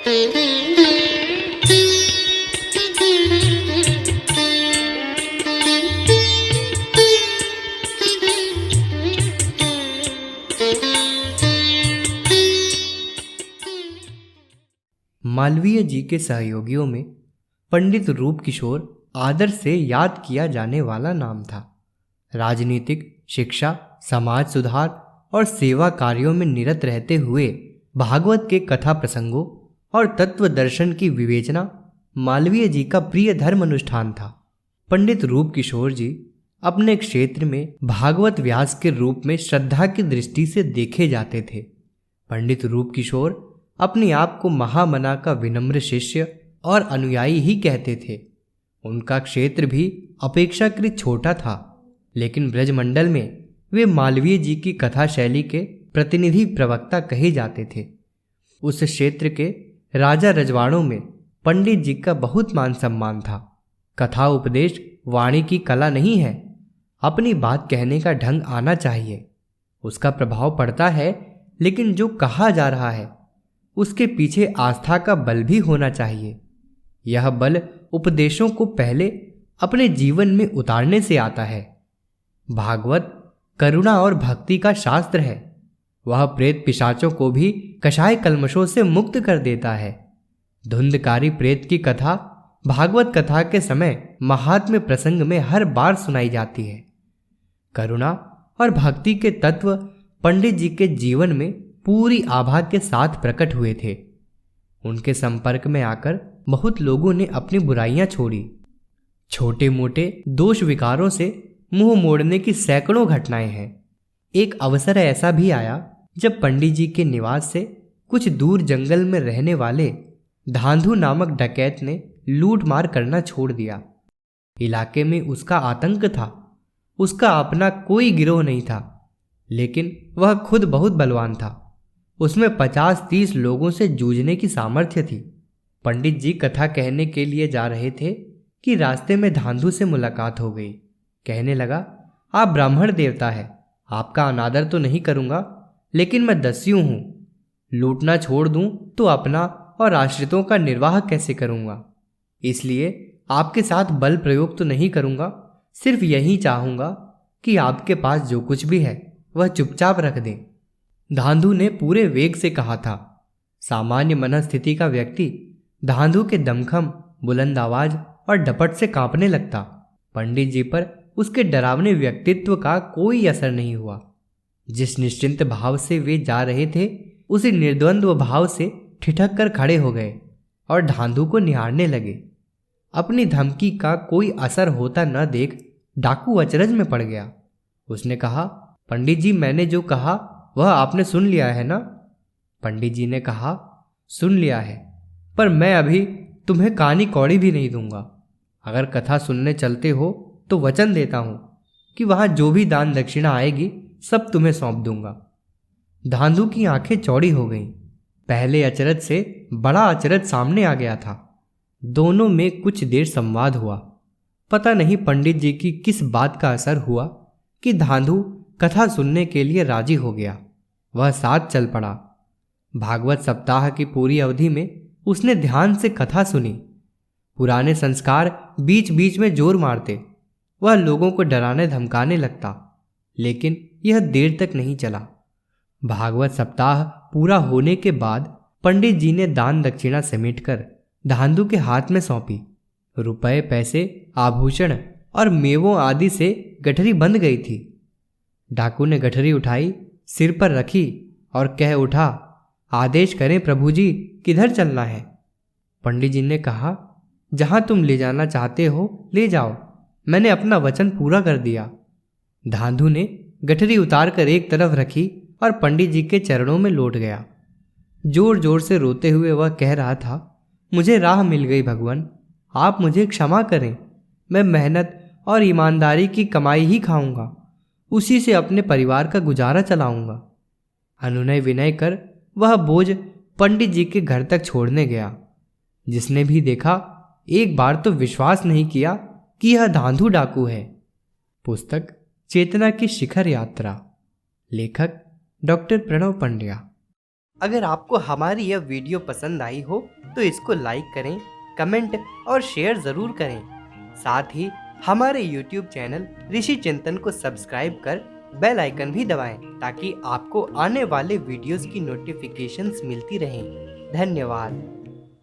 मालवीय जी के सहयोगियों में पंडित रूप किशोर आदर से याद किया जाने वाला नाम था। राजनीतिक, शिक्षा, समाज सुधार और सेवा कार्यों में निरत रहते हुए भागवत के कथा प्रसंगों और तत्व दर्शन की विवेचना मालवीय जी का प्रिय धर्म अनुष्ठान था। पंडित रूप किशोर जी अपने क्षेत्र में भागवत व्यास के रूप में श्रद्धा की दृष्टि से देखे जाते थे। पंडित रूप किशोर अपने आप को महामना का विनम्र शिष्य और अनुयायी ही कहते थे। उनका क्षेत्र भी अपेक्षाकृत छोटा था, लेकिन ब्रजमंडल में वे मालवीय जी की कथा शैली के प्रतिनिधि प्रवक्ता कहे जाते थे। उस क्षेत्र के राजा रजवाड़ों में पंडित जी का बहुत मान सम्मान था। कथा उपदेश वाणी की कला नहीं है, अपनी बात कहने का ढंग आना चाहिए। उसका प्रभाव पड़ता है, लेकिन जो कहा जा रहा है उसके पीछे आस्था का बल भी होना चाहिए। यह बल उपदेशों को पहले अपने जीवन में उतारने से आता है। भागवत करुणा और भक्ति का शास्त्र है। वह प्रेत पिशाचों को भी कषाय कल्मशों से मुक्त कर देता है। धुंधकारी प्रेत की कथा भागवत कथा के समय महात्म्य प्रसंग में हर बार सुनाई जाती है। करुणा और भक्ति के तत्व पंडित जी के जीवन में पूरी आभा के साथ प्रकट हुए थे। उनके संपर्क में आकर बहुत लोगों ने अपनी बुराइयां छोड़ी। छोटे मोटे दोष विकारों से मुंह मोड़ने की सैकड़ों घटनाएं हैं। एक अवसर ऐसा भी आया जब पंडित जी के निवास से कुछ दूर जंगल में रहने वाले धांधु नामक डकैत ने लूट मार करना छोड़ दिया। इलाके में उसका आतंक था। उसका अपना कोई गिरोह नहीं था, लेकिन वह खुद बहुत बलवान था। उसमें 50-30 लोगों से जूझने की सामर्थ्य थी। पंडित जी कथा कहने के लिए जा रहे थे कि रास्ते में धांधु से मुलाकात हो गई। कहने लगा, आप ब्राह्मण देवता है, आपका अनादर तो नहीं करूंगा, लेकिन मैं दस्यु हूं। लूटना छोड़ दूं तो अपना और आश्रितों का निर्वाह कैसे करूंगा? इसलिए आपके साथ बल प्रयोग तो नहीं करूंगा, सिर्फ यही चाहूंगा कि आपके पास जो कुछ भी है वह चुपचाप रख दें। धांधु ने पूरे वेग से कहा था। सामान्य मनस्थिति का व्यक्ति धांधु के दमखम, बुलंद आवाज और डपट से कांपने लगता। पंडित जी पर उसके डरावने व्यक्तित्व का कोई असर नहीं हुआ। जिस निश्चिंत भाव से वे जा रहे थे, उसी निर्द्वंद्व भाव से ठिठक कर खड़े हो गए और धांधु को निहारने लगे। अपनी धमकी का कोई असर होता न देख डाकू अचरज में पड़ गया। उसने कहा, पंडित जी, मैंने जो कहा वह आपने सुन लिया है ना? पंडित जी ने कहा, सुन लिया है, पर मैं अभी तुम्हें कानी कौड़ी भी नहीं दूंगा। अगर कथा सुनने चलते हो तो वचन देता हूं कि वहां जो भी दान दक्षिणा आएगी सब तुम्हें सौंप दूंगा। धांधु की आंखें चौड़ी हो गईं। पहले अचरज से बड़ा अचरज सामने आ गया था। दोनों में कुछ देर संवाद हुआ। पता नहीं पंडित जी की किस बात का असर हुआ कि धांधु कथा सुनने के लिए राजी हो गया। वह साथ चल पड़ा। भागवत सप्ताह की पूरी अवधि में उसने ध्यान से कथा सुनी। पुराने संस्कार बीच बीच में जोर मारते। वह लोगों को डराने धमकाने लगता, लेकिन यह देर तक नहीं चला। भागवत सप्ताह पूरा होने के बाद पंडित जी ने दान दक्षिणा समेटकर धांधु के हाथ में सौंपी। रुपए, पैसे, आभूषण और मेवों आदि से गठरी बंध गई थी। डाकू ने गठरी उठाई, सिर पर रखी और कह उठा, आदेश करें प्रभु जी, किधर चलना है? पंडित जी ने कहा, जहां तुम ले जाना चाहते हो ले जाओ, मैंने अपना वचन पूरा कर दिया। धांधु ने गठरी उतार कर एक तरफ रखी और पंडित जी के चरणों में लौट गया। जोर जोर से रोते हुए वह कह रहा था, मुझे राह मिल गई भगवान, आप मुझे क्षमा करें। मैं मेहनत और ईमानदारी की कमाई ही खाऊंगा, उसी से अपने परिवार का गुजारा चलाऊंगा। अनुनय विनय कर वह बोझ पंडित जी के घर तक छोड़ने गया। जिसने भी देखा एक बार तो विश्वास नहीं किया कि यह धांधु डाकू है। पुस्तक चेतना की शिखर यात्रा, लेखक डॉक्टर प्रणव पंड्या। अगर आपको हमारी यह वीडियो पसंद आई हो तो इसको लाइक करें, कमेंट और शेयर ज़रूर करें। साथ ही हमारे YouTube चैनल ऋषि चिंतन को सब्सक्राइब कर बेल आइकन भी दबाएं ताकि आपको आने वाले वीडियोस की नोटिफिकेशंस मिलती रहें। धन्यवाद।